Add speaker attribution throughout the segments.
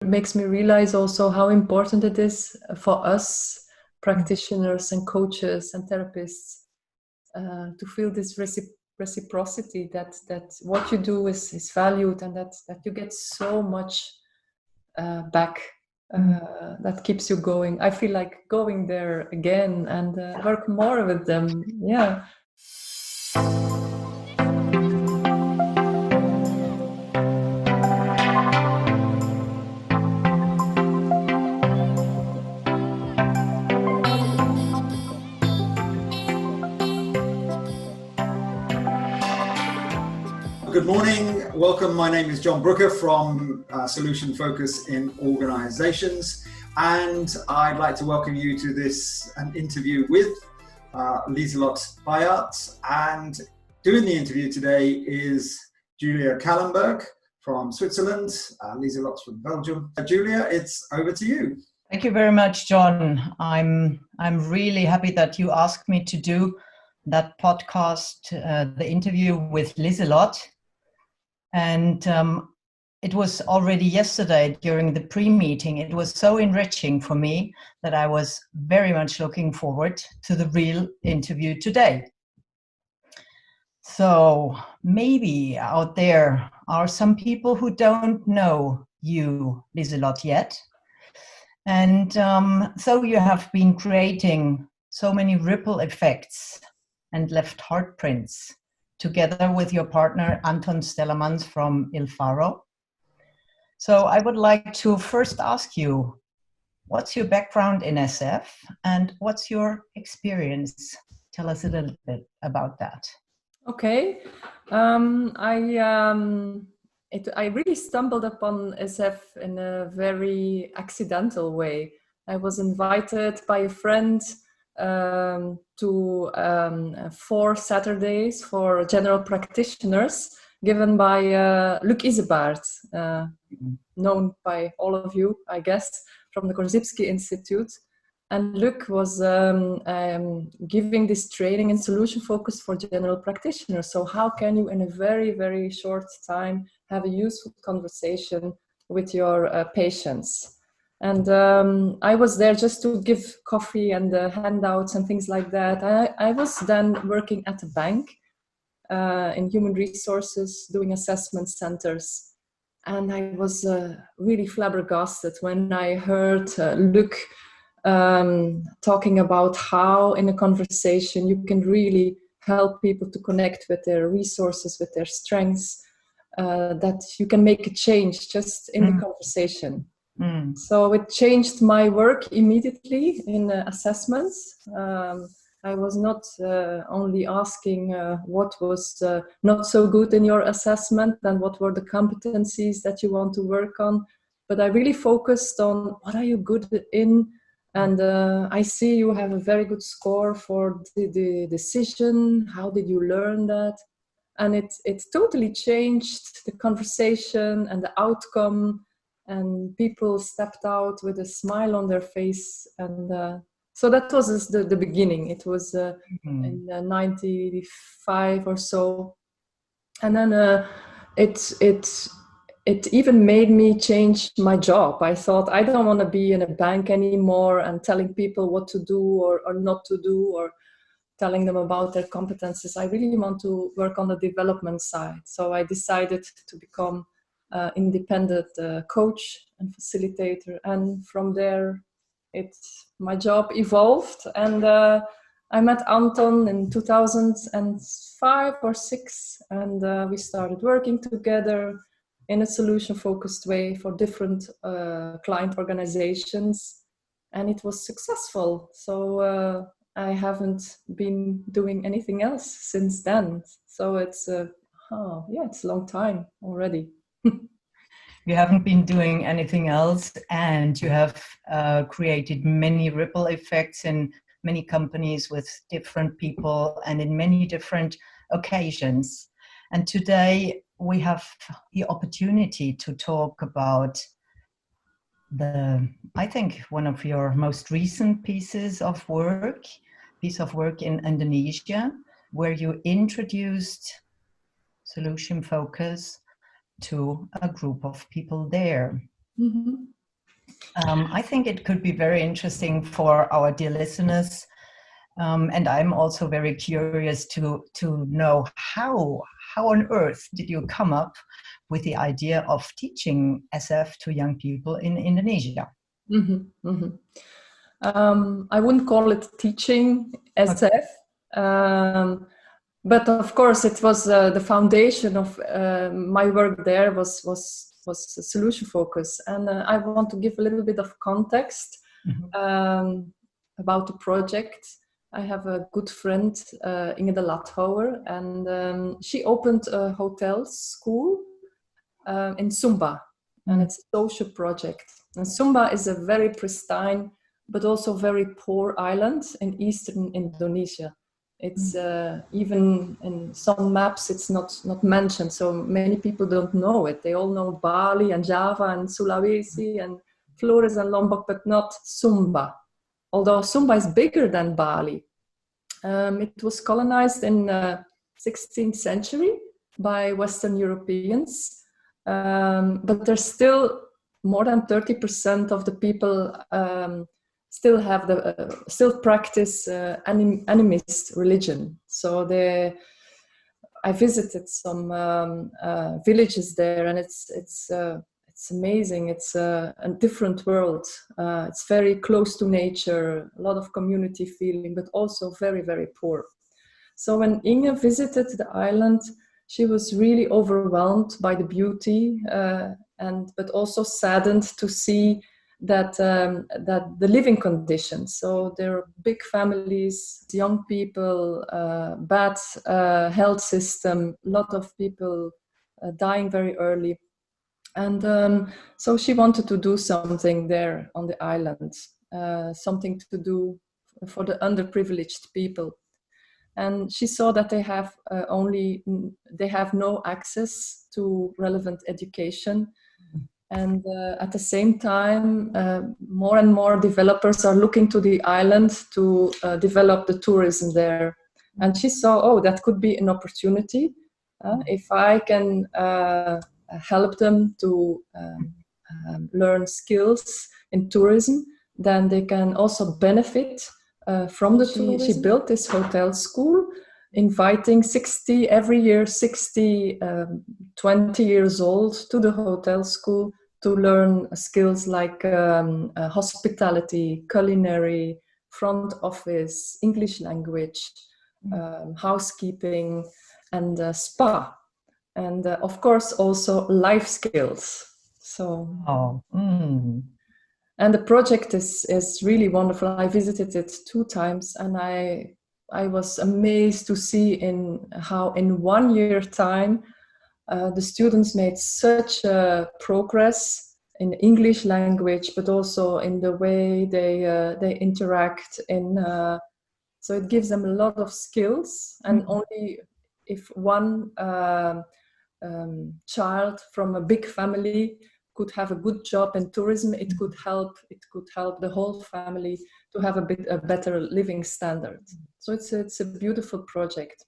Speaker 1: It makes me realize also how important it is for us practitioners and coaches and therapists to feel this reciprocity, that what you do is valued, and that you get so much back that keeps you going. I feel like going there again and work more with them. Yeah.
Speaker 2: Good morning, welcome. My name is John Brooker from Solution Focus in Organizations, and I'd like to welcome you to this interview with Liselotte Baeijaert. And doing the interview today is Julia Kalenberg from Switzerland, Liselotte's from Belgium. Julia, it's over to you.
Speaker 3: Thank you very much, John. I'm really happy that you asked me to do that podcast, the interview with Liselotte. And it was already yesterday during the pre-meeting. It was so enriching for me that I was very much looking forward to the real interview today. So maybe out there are some people who don't know you, Liselotte, yet. And so you have been creating so many ripple effects and left heart prints together with your partner, Anton Stellamans from Il Faro. So I would like to first ask you, what's your background in SF and what's your experience? Tell us a little bit about that.
Speaker 1: Okay. I really stumbled upon SF in a very accidental way. I was invited by a friend to 4 Saturdays for general practitioners given by Luc Isebaert, known by all of you, I guess, from the Korzybski Institute. And Luc was giving this training in solution focus for general practitioners. So how can you, in a very, very short time, have a useful conversation with your patients? And I was there just to give coffee and handouts and things like that. I was then working at a bank in human resources, doing assessment centers. And I was really flabbergasted when I heard Luc talking about how in a conversation you can really help people to connect with their resources, with their strengths, that you can make a change just in the conversation. So it changed my work immediately in assessments. I was not only asking what was not so good in your assessment and what were the competencies that you want to work on, but I really focused on what are you good in. And I see you have a very good score for the decision. How did you learn that? And it totally changed the conversation and the outcome. And people stepped out with a smile on their face. And so that was the beginning. It was in 95 or so. And then it even made me change my job. I thought, I don't want to be in a bank anymore and telling people what to do or not to do, or telling them about their competences. I really want to work on the development side. So I decided to become independent coach and facilitator. And from there, my job evolved. And I met Anton in 2005 or 6, and we started working together in a solution-focused way for different client organizations, and it was successful. So I haven't been doing anything else since then. So it's it's a long time already.
Speaker 3: You haven't been doing anything else, and you have created many ripple effects in many companies with different people and in many different occasions. And today we have the opportunity to talk about I think one of your most recent piece of work in Indonesia, where you introduced solution focus to a group of people there.
Speaker 1: Mm-hmm.
Speaker 3: I think it could be very interesting for our dear listeners. And I'm also very curious to know how on earth did you come up with the idea of teaching SF to young people in Indonesia?
Speaker 1: Mm-hmm. Mm-hmm. I wouldn't call it teaching SF, but of course it was the foundation of my work there was solution focus, and I want to give a little bit of context about the project. I have a good friend, Inge de Lathouwer, and she opened a hotel school in Sumba, and it's a social project. And Sumba is a very pristine, but also very poor island in eastern Indonesia. It's even in some maps it's not mentioned, so many people don't know it. They all know Bali and Java and Sulawesi and Flores and Lombok, but not Sumba. Although Sumba is bigger than Bali. It was colonized in 16th century by Western Europeans, but there's still more than 30% of the people still practice animist religion. So I visited some villages there, and it's amazing. It's a different world. It's very close to nature, a lot of community feeling, but also very, very poor. So when Inge visited the island, she was really overwhelmed by the beauty, but also saddened to see that the living conditions. So there are big families, young people, bad health system, a lot of people dying very early. And so she wanted to do something there on the island, something to do for the underprivileged people. And she saw that they have no access to relevant education. And at the same time, more and more developers are looking to the island to develop the tourism there. And she saw, oh, that could be an opportunity. If I can help them to learn skills in tourism, then they can also benefit from the tourism. She built this hotel school, inviting 60 20 years old to the hotel school to learn skills like hospitality, culinary, front office, English language, housekeeping, and spa. And of course, also life skills. So, and the project is really wonderful. I visited it 2 times, and I was amazed to see how in 1 year time the students made such progress in English language, but also in the way they interact. So it gives them a lot of skills, and only if one child from a big family could have a good job in tourism, it could help the whole family to have a better living standard. So it's a beautiful project.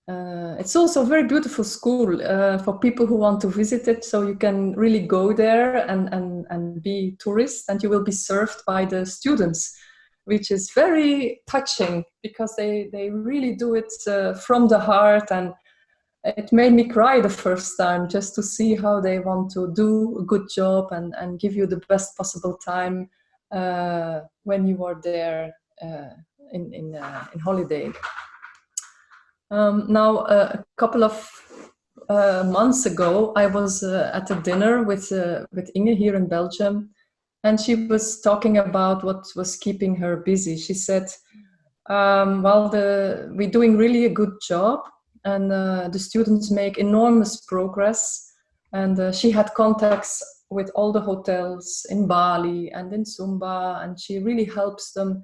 Speaker 1: It's also a very beautiful school for people who want to visit it. So you can really go there and be tourist, and you will be served by the students, which is very touching because they really do it from the heart. And it made me cry the first time just to see how they want to do a good job and give you the best possible time when you are there in holiday. Now, a couple of months ago, I was at a dinner with Inge here in Belgium, and she was talking about what was keeping her busy. She said, we're doing really a good job, and the students make enormous progress. And she had contacts with all the hotels in Bali and in Sumba, and she really helps them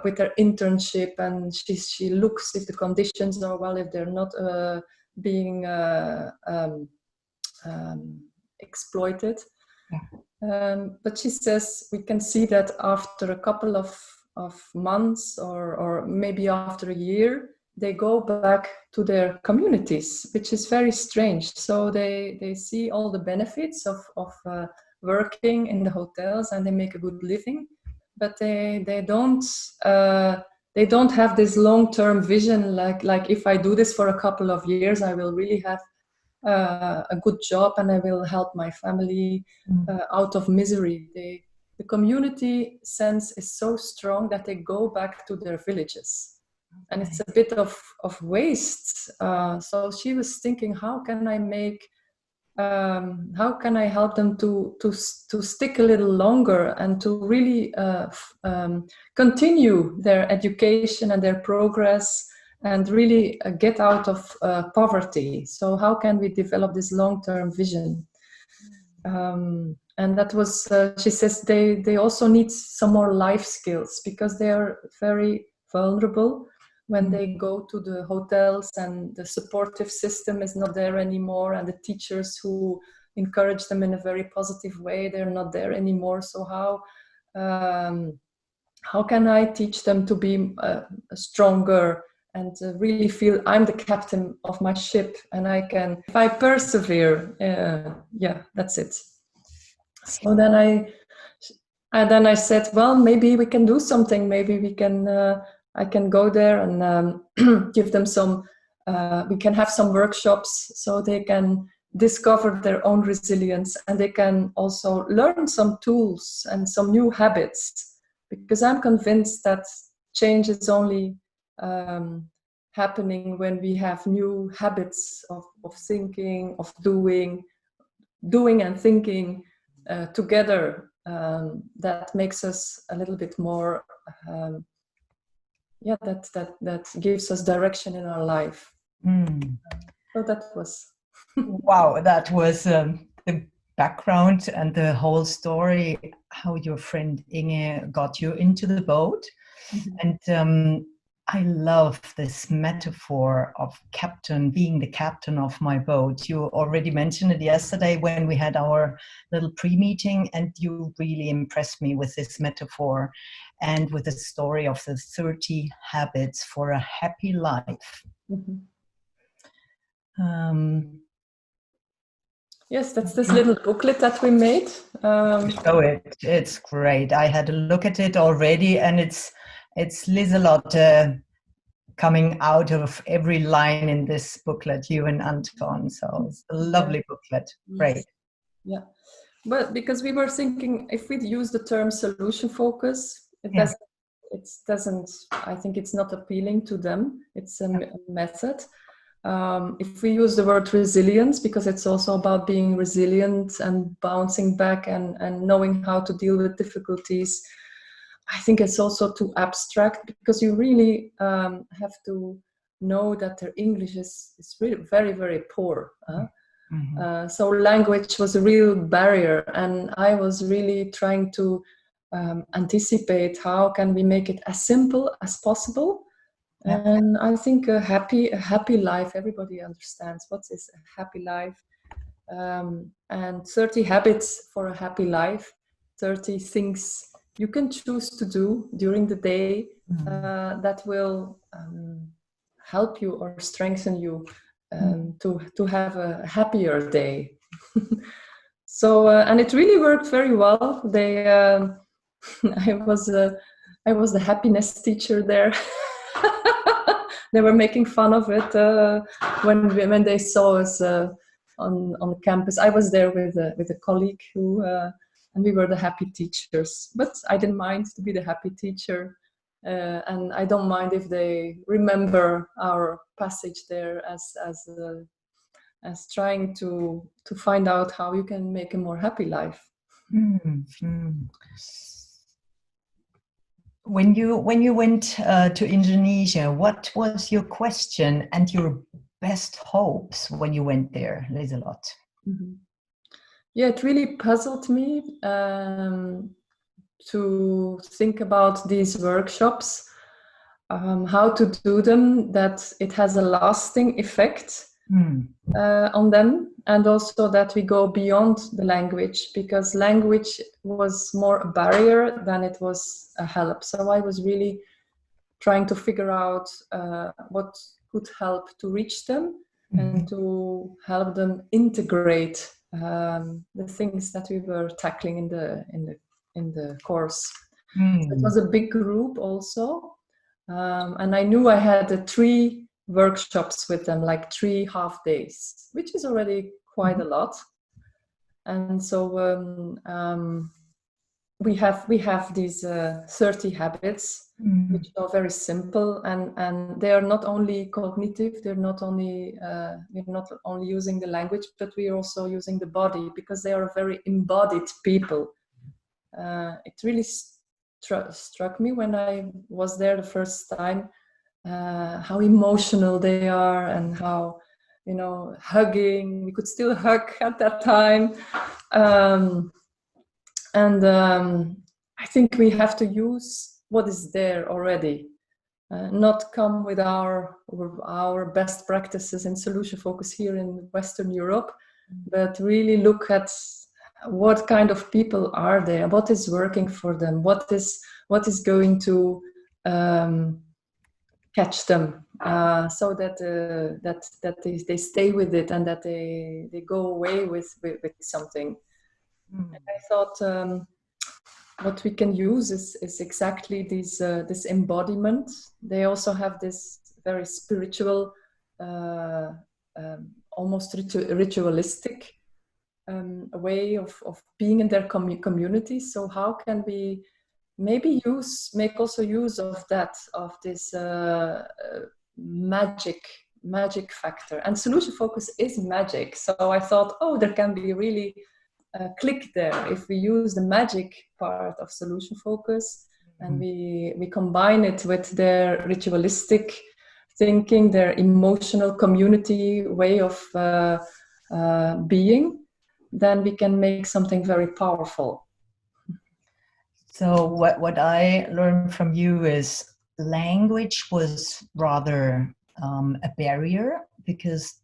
Speaker 1: with their internship, and she looks if the conditions are well, if they're not being exploited. But she says we can see that after a couple of months or maybe after a year, they go back to their communities, which is very strange. So they see all the benefits of working in the hotels, and they make a good living, but they don't have this long-term vision, like if I do this for a couple of years, I will really have a good job and I will help my family out of misery. The community sense is so strong that they go back to their villages. And it's a bit of waste. So she was thinking, how can I help them to stick a little longer and to really continue their education and their progress and really get out of poverty? So how can we develop this long-term vision? And that was, she says, they also need some more life skills, because they are very vulnerable when they go to the hotels and the supportive system is not there anymore, and the teachers who encourage them in a very positive way, they're not there anymore. So how can I teach them to be stronger and really feel I'm the captain of my ship, and if I persevere, that's it. So then I said, well, maybe we can do something. Maybe we can. I can go there and give them we can have some workshops so they can discover their own resilience, and they can also learn some tools and some new habits, because I'm convinced that change is only happening when we have new habits of thinking, of doing and thinking together. That makes us a little bit more that gives us direction in our life. So that was
Speaker 3: wow, that was the background and the whole story, how your friend Inge got you into the boat. And I love this metaphor of being the captain of my boat. You already mentioned it yesterday when we had our little pre-meeting, and you really impressed me with this metaphor and with the story of the 30 habits for a happy life.
Speaker 1: Yes, that's this little booklet that we made.
Speaker 3: It's great. I had a look at it already, and it's Liselotte coming out of every line in this booklet, you and Anton. So it's a lovely booklet. Great.
Speaker 1: Yeah, but because we were thinking, if we use the term solution focus, it doesn't. I think it's not appealing to them. It's a method. If we use the word resilience, because it's also about being resilient and bouncing back and knowing how to deal with difficulties, I think it's also too abstract, because you really have to know that their English is really very, very poor. So language was a real barrier, and I was really trying to anticipate how can we make it as simple as possible. And I think a happy life, everybody understands what is a happy life. And 30 habits for a happy life, 30 things you can choose to do during the day that will help you or strengthen you to have a happier day. So and it really worked very well. I was the happiness teacher there. They were making fun of it when they saw us on campus. I was there with a colleague who. And we were the happy teachers, but I didn't mind to be the happy teacher. And I don't mind if they remember our passage there as trying to find out how you can make a more happy life.
Speaker 3: When you went to Indonesia, what was your question and your best hopes when you went there, Liselotte?
Speaker 1: Yeah, it really puzzled me to think about these workshops, how to do them, that it has a lasting effect on them, and also that we go beyond the language, because language was more a barrier than it was a help. So I was really trying to figure out what could help to reach them and to help them integrate the things that we were tackling in the course. So it was a big group also, and I knew I had 3 workshops with them, like 3 half days, which is already quite a lot. And so we have these 30 habits, which are very simple, and they are not only cognitive. They're not only we're not only using the language, but we are also using the body, because they are very embodied people. It really struck me when I was there the first time, how emotional they are, and how, you know, hugging. We could still hug at that time. I think we have to use what is there already, not come with our best practices in solution focus here in Western Europe, but really look at what kind of people are there, what is working for them, what is going to catch them, so that they stay with it, and that they go away with something. And I thought what we can use is exactly this embodiment. They also have this very spiritual, almost ritualistic way of being in their community. So how can we maybe make also use of this magic factor? And solution focus is magic. So I thought, oh, there can be really click there if we use the magic part of solution focus, and we combine it with their ritualistic thinking, their emotional community way of being, then we can make something very powerful.
Speaker 3: So what I learned from you is language was rather a barrier, because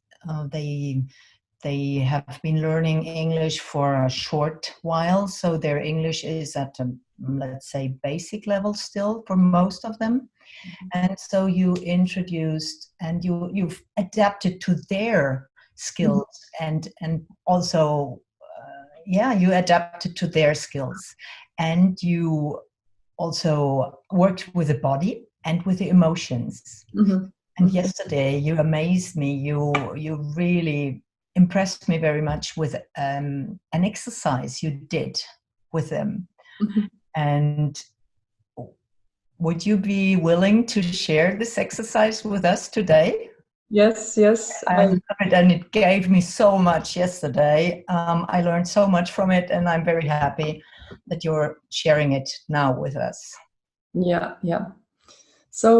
Speaker 3: they have been learning English for a short while, so their English is at a, let's say, basic level still for most of them. And so you introduced and you've adapted to their skills, and also you adapted to their skills, and you also worked with the body and with the emotions. And yesterday you amazed me. You really impressed me very much with an exercise you did with them. And would you be willing to share this exercise with us today?
Speaker 1: Yes.
Speaker 3: I love it, and it gave me so much yesterday. I learned so much from it, and I'm very happy that you're sharing it now with us.
Speaker 1: Yeah. So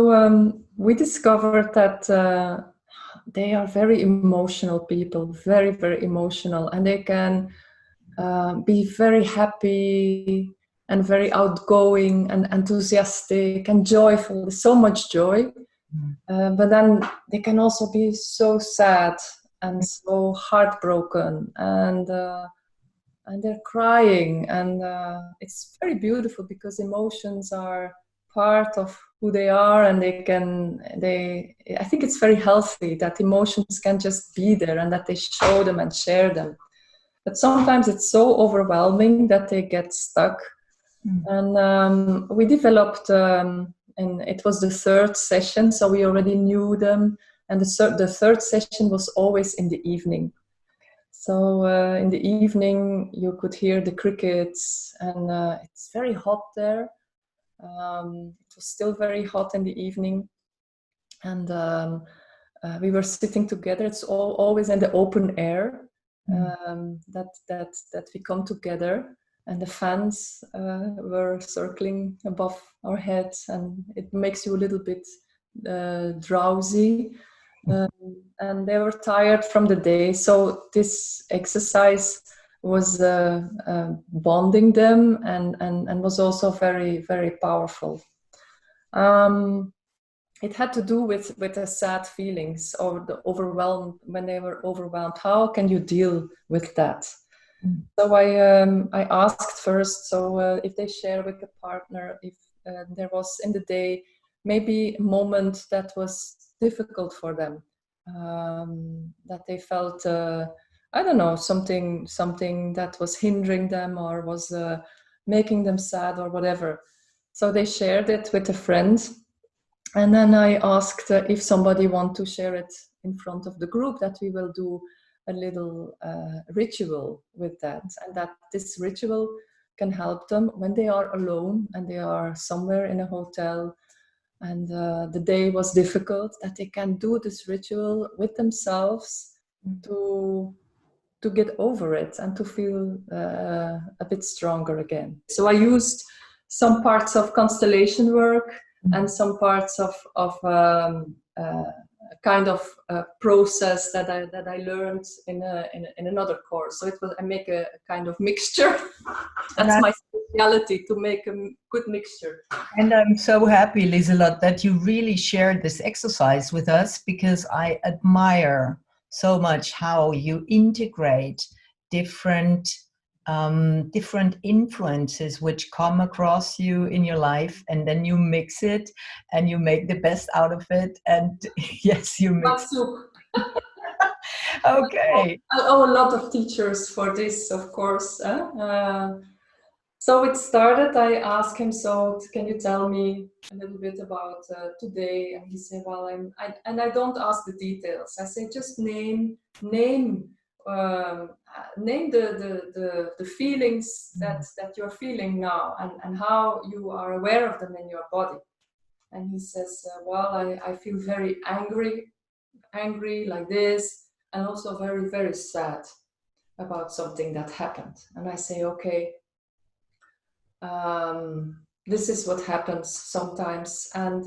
Speaker 1: we discovered that they are very emotional people, very, very emotional, and they can be very happy and very outgoing and enthusiastic and joyful. There's so much joy. But then they can also be so sad and so heartbroken, and they're crying, and it's very beautiful, because emotions are part of who they are, and I think it's very healthy that emotions can just be there, and that they show them and share them. But sometimes it's so overwhelming that they get stuck. And we developed, and it was the 3rd session, so we already knew them. And the 3rd session was always in the evening. So in the evening, you could hear the crickets, and it's very hot there. It was still very hot in the evening. And we were sitting together. It's always in the open air that we come together. And the fans were circling above our heads, and it makes you a little bit drowsy. And they were tired from the day. So this exercise was bonding them, and was also very, very powerful. It had to do with the sad feelings, or the when they were overwhelmed. How can you deal with that? So I asked first, if they share with the partner, if there was in the day maybe a moment that was difficult for them, that they felt, I don't know, something that was hindering them or was making them sad or whatever. So they shared it with a friend. And then I asked if somebody want to share it in front of the group, that we will do a little ritual with that, and that this ritual can help them when they are alone and they are somewhere in a hotel and the day was difficult, that they can do this ritual with themselves to get over it and to feel a bit stronger again. So I used some parts of constellation work and some parts of kind of process that I learned in another course. So I make a kind of mixture. That's my specialty, to make a good mixture.
Speaker 3: And I'm so happy, Liselotte, that you really shared this exercise with us, because I admire so much how you integrate different influences which come across you in your life, and then you mix it and you make the best out of it. And yes, you mix okay.
Speaker 1: I owe a lot of teachers for this, of course. So it started, I asked him, so can you tell me a little bit about today? And he said, well, and I don't ask the details. I say, just name the feelings that you're feeling now, and how you are aware of them in your body. And he says, well, I feel very angry like this, and also very, very sad about something that happened. And I say, okay, this is what happens sometimes, and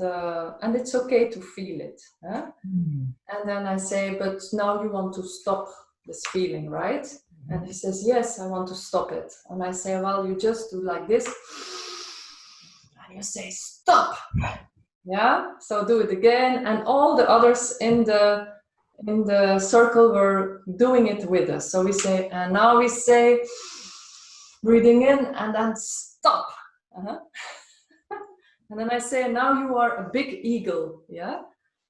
Speaker 1: it's okay to feel it. Huh? And then I say, but now you want to stop this feeling, right? And he says, yes, I want to stop it. And I say, well, you just do like this, and you say, stop. Yeah, so do it again, and all the others in the circle were doing it with us. So we say, and now we say, breathing in, and then stop. And then I say, now you are a big eagle, yeah?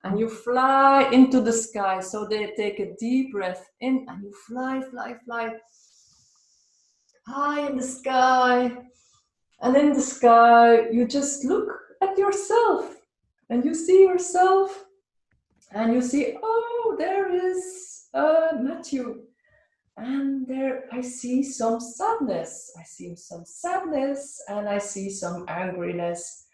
Speaker 1: And you fly into the sky. So they take a deep breath in, and you fly high in the sky. And in the sky, you just look at yourself, and you see yourself, and you see, oh, there is Matthew. And there I see some sadness. I see some sadness, and I see some angriness.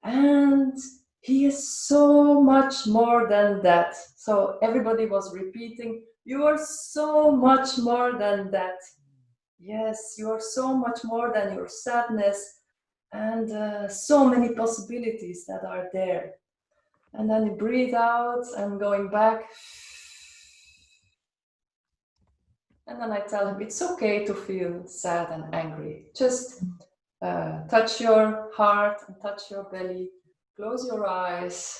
Speaker 1: And he is so much more than that. So everybody was repeating, you are so much more than that. Yes, you are so much more than your sadness, and so many possibilities that are there. And then you breathe out and going back. And then I tell him, it's okay to feel sad and angry. Just touch your heart and touch your belly. Close your eyes.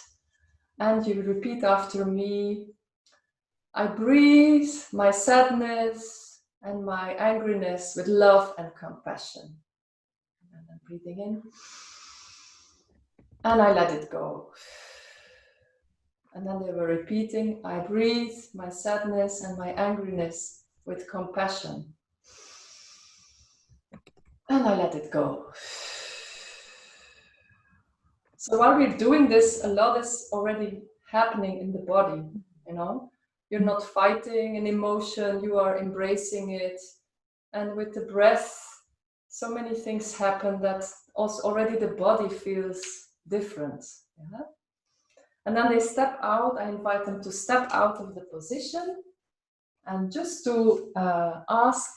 Speaker 1: And you repeat after me. I breathe my sadness and my angriness with love and compassion. And then breathing in. And I let it go. And then they were repeating, I breathe my sadness and my angriness with compassion. And I let it go. So while we're doing this, a lot is already happening in the body, you know. You're not fighting an emotion, you are embracing it. And with the breath, so many things happen that also already the body feels different. Yeah? And then they step out. I invite them to step out of the position and just to ask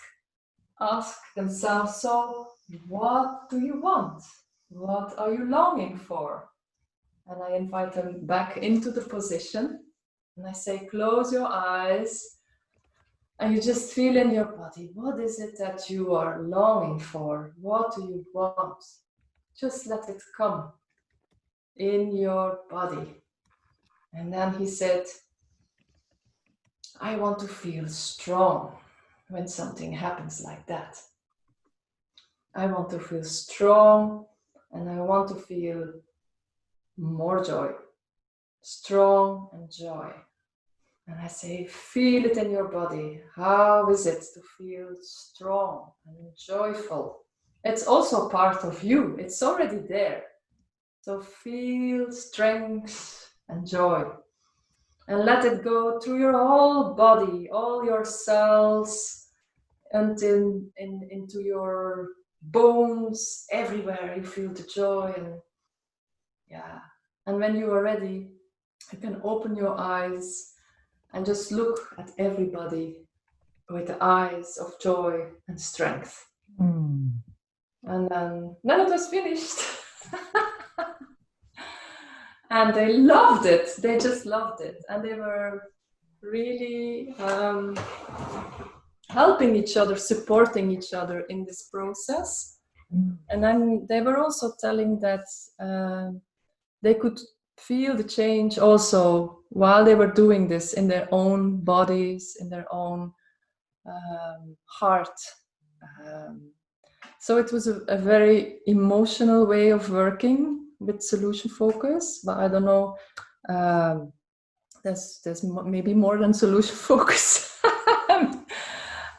Speaker 1: themselves, so what do you want? What are you longing for? And I invite them back into the position. And I say, close your eyes. And you just feel in your body, what is it that you are longing for? What do you want? Just let it come in your body. And then he said, I want to feel strong when something happens like that. I want to feel strong, and I want to feel more joy, strong and joy. And I say, feel it in your body. How is it to feel strong and joyful? It's also part of you. It's already there. So feel strength and joy. And let it go through your whole body, all your cells, until into your bones, everywhere you feel the joy. And yeah. And when you are ready, you can open your eyes and just look at everybody with the eyes of joy and strength. And then it was finished. And they loved it. They just loved it. And they were really helping each other, supporting each other in this process. And then they were also telling that they could feel the change also while they were doing this in their own bodies, in their own heart. So it was a very emotional way of working with solution focus, but I don't know, there's maybe more than solution focus.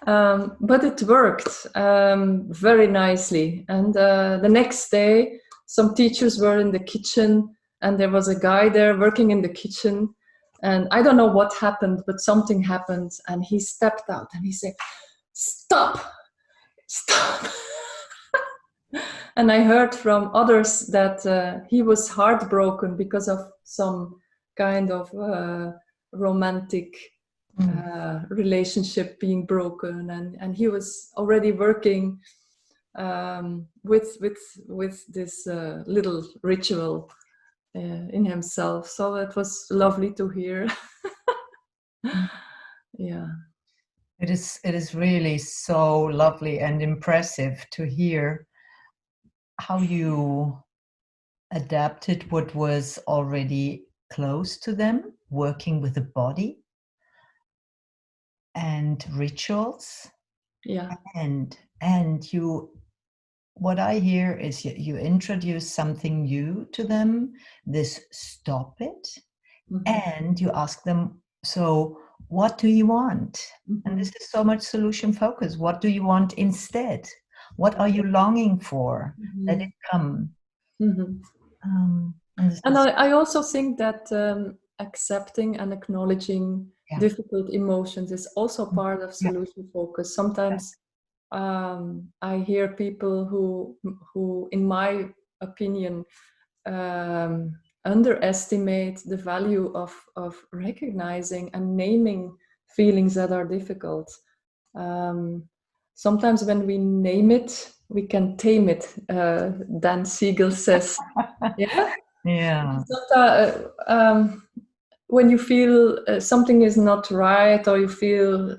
Speaker 1: But it worked very nicely. And the next day, some teachers were in the kitchen, and there was a guy there working in the kitchen. And I don't know what happened, but something happened. And he stepped out and he said, "Stop, stop." And I heard from others that he was heartbroken because of some kind of romantic relationship being broken, and he was already working with this little ritual in himself. So it was lovely to hear. Yeah,
Speaker 3: it is really so lovely and impressive to hear how you adapted what was already close to them, working with the body and rituals.
Speaker 1: yeah,
Speaker 3: and you, what I hear is you introduce something new to them, this stop it, and you ask them, so what do you want? And this is so much solution focus. What do you want instead? What are you longing for? Let it come.
Speaker 1: And I also think that accepting and acknowledging difficult emotions is also part of solution focus. Sometimes I hear people who, in my opinion, underestimate the value of recognizing and naming feelings that are difficult. Sometimes when we name it, we can tame it, Dan Siegel says.
Speaker 3: Yeah.
Speaker 1: When you feel something is not right, or you feel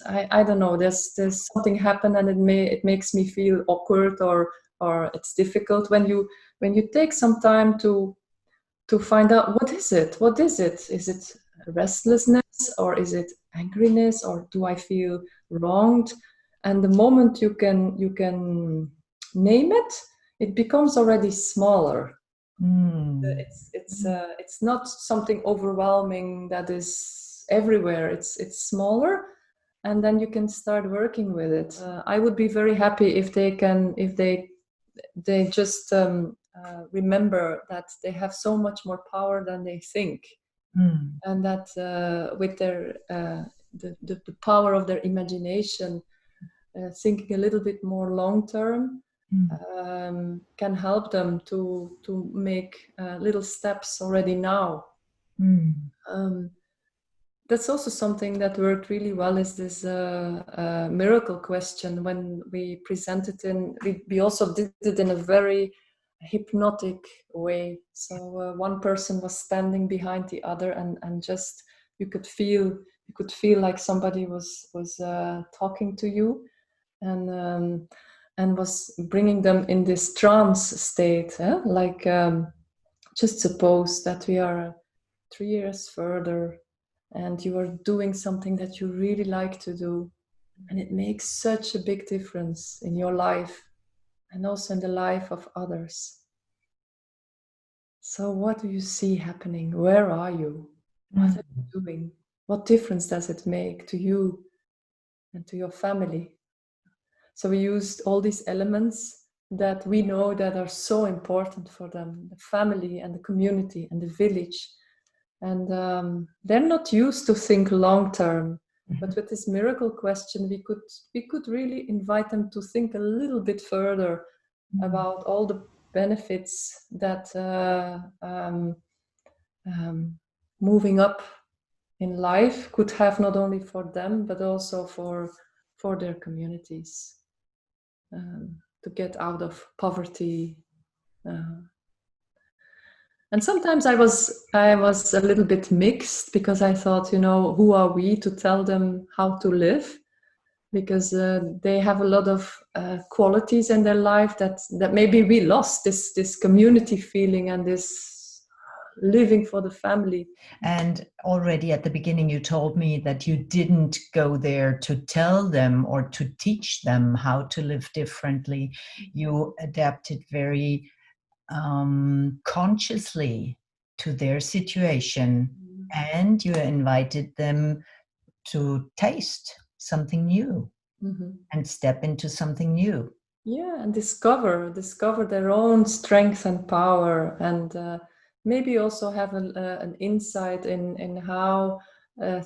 Speaker 1: I don't know, there's something happened and it makes me feel awkward or it's difficult. When you take some time to find out what is it, is it restlessness, or is it angriness, or do I feel wronged? And the moment you can name it, it becomes already smaller. It's not something overwhelming that is everywhere. It's smaller, and then you can start working with it. I would be very happy if they just remember that they have so much more power than they think, and that with their the power of their imagination, thinking a little bit more long term. Can help them to make little steps already now. That's also something that worked really well, is this miracle question. When we presented we also did it in a very hypnotic way. So one person was standing behind the other, and just you could feel like somebody was talking to you, and was bringing them in this trance state. Like, just suppose that we are 3 years further and you are doing something that you really like to do, and it makes such a big difference in your life and also in the life of others. So what do you see happening? Where are you? What are you doing? What difference does it make to you and to your family? So we used all these elements that we know that are so important for them, the family and the community and the village. And they're not used to think long term. But with this miracle question, we could really invite them to think a little bit further about all the benefits that moving up in life could have, not only for them but also for their communities, to get out of poverty. And sometimes I was a little bit mixed, because I thought, who are we to tell them how to live? Because they have a lot of qualities in their life that maybe we lost, this community feeling and this living for the family.
Speaker 3: And already at the beginning, you told me that you didn't go there to tell them or to teach them how to live differently. You adapted very consciously to their situation, and you invited them to taste something new and step into something new.
Speaker 1: Yeah, and discover their own strength and power, and maybe also have an insight in how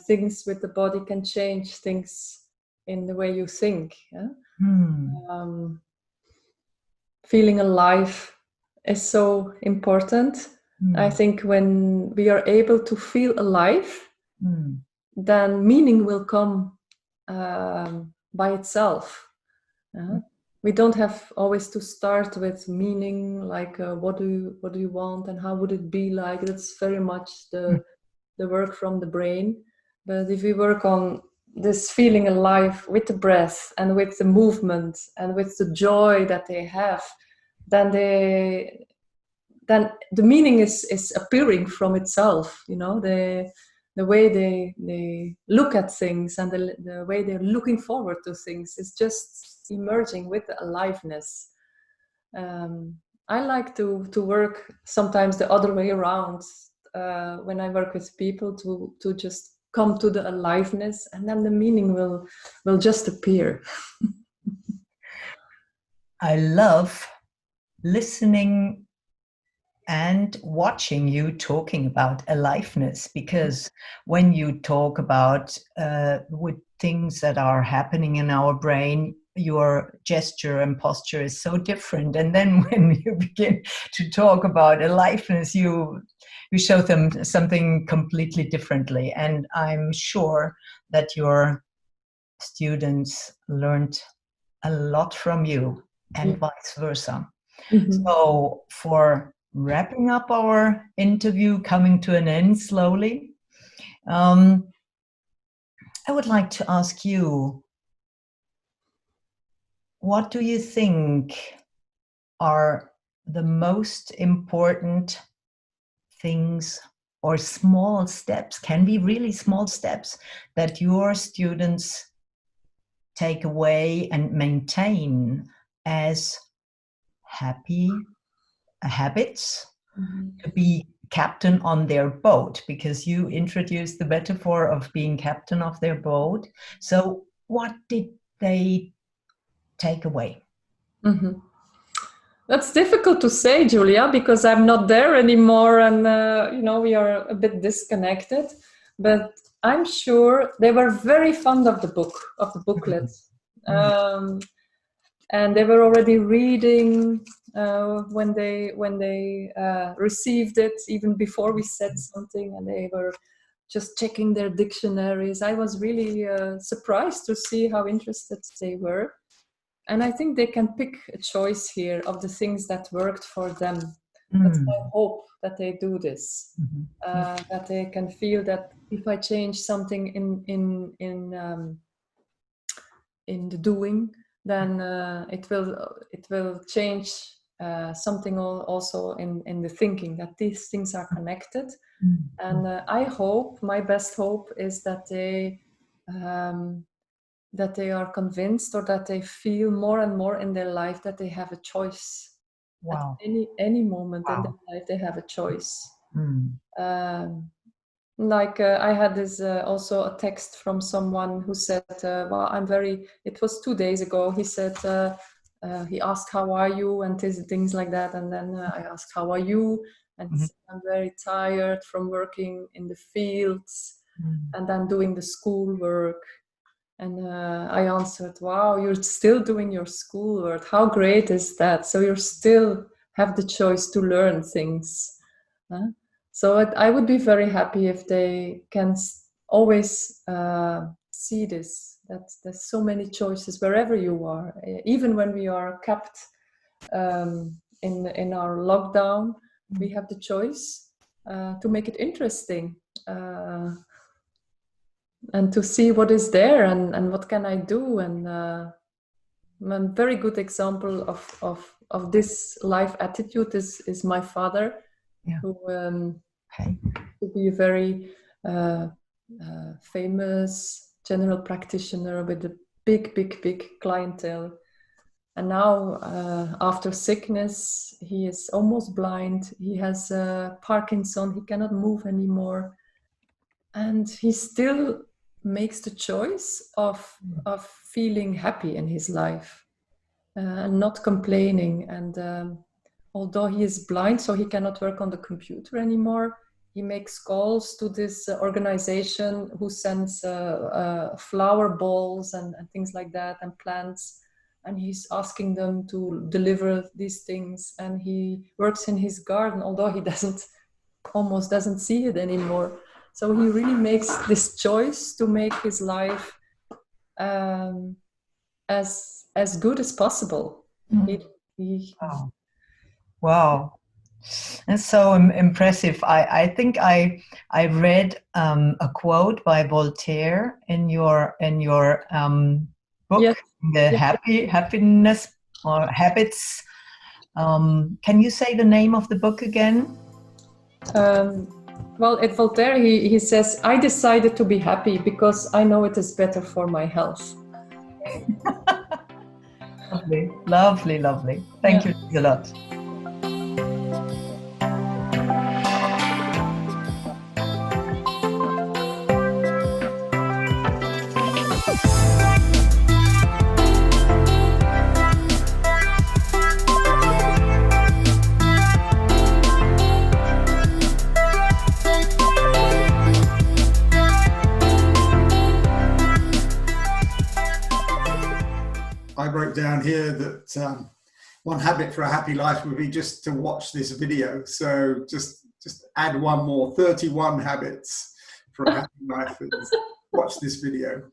Speaker 1: things with the body can change things in the way you think. Yeah? Feeling alive is so important. I think when we are able to feel alive, then meaning will come by itself. We don't have always to start with meaning, like what do you want and how would it be like. That's very much the work from the brain. But if we work on this feeling alive with the breath and with the movement and with the joy that they have, then the meaning is appearing from itself. The way they look at things and the way they're looking forward to things is just emerging with the aliveness. I like to work sometimes the other way around, when I work with people, to just come to the aliveness, and then the meaning will just appear.
Speaker 3: I love listening and watching you talking about aliveness, because when you talk about with things that are happening in our brain, your gesture and posture is so different. And then when you begin to talk about aliveness, you show them something completely differently. And I'm sure that your students learned a lot from you, and vice versa. So for wrapping up our interview, coming to an end slowly, I would like to ask you, what do you think are the most important things, or small steps, can be really small steps, that your students take away and maintain as happy habits to be captain on their boat? Because you introduced the metaphor of being captain of their boat. So what did they take away?
Speaker 1: That's difficult to say, Julia, because I'm not there anymore, and we are a bit disconnected. But I'm sure they were very fond of the booklet. And they were already reading when they received it, even before we said something, and they were just checking their dictionaries. I was really surprised to see how interested they were. And I think they can pick a choice here of the things that worked for them. That's my hope, that they do this, that they can feel that if I change something in the doing, then it will change something also in the thinking, that these things are connected. And I hope, my best hope is that they are convinced, or that they feel more and more in their life that they have a choice
Speaker 3: Wow.
Speaker 1: At any moment in
Speaker 3: Wow.
Speaker 1: their life, they have a choice.
Speaker 3: Mm.
Speaker 1: I had this also a text from someone who said, it was 2 days ago, he said, he asked, how are you, and things like that, and then I asked, how are you, and he said, I'm very tired from working in the fields and then doing the schoolwork. And I answered, wow, you're still doing your schoolwork, how great is that? So you still have the choice to learn things. So I would be very happy if they can always see this, that there's so many choices wherever you are. Even when we are kept in our lockdown, we have the choice to make it interesting and to see what is there and what can I do. And a very good example of this life attitude is my father, who to be a very famous general practitioner with a big clientele. And now, after sickness, he is almost blind. He has Parkinson. He cannot move anymore. And he still makes the choice of feeling happy in his life and not complaining. And although he is blind, so he cannot work on the computer anymore, he makes calls to this organization who sends flower balls and things like that, and plants. And he's asking them to deliver these things. And he works in his garden, although he almost doesn't see it anymore. So he really makes this choice to make his life as good as possible.
Speaker 3: Wow. That's so impressive. I think I read a quote by Voltaire in your book,
Speaker 1: yes.
Speaker 3: The Happiness or Habits. Can you say the name of the book again?
Speaker 1: Well, at Voltaire, he says, I decided to be happy because I know it is better for my health.
Speaker 3: Lovely. Thank you a lot.
Speaker 2: I wrote down here that one habit for a happy life would be just to watch this video. So just add one more, 31 habits for a happy life. Watch this video.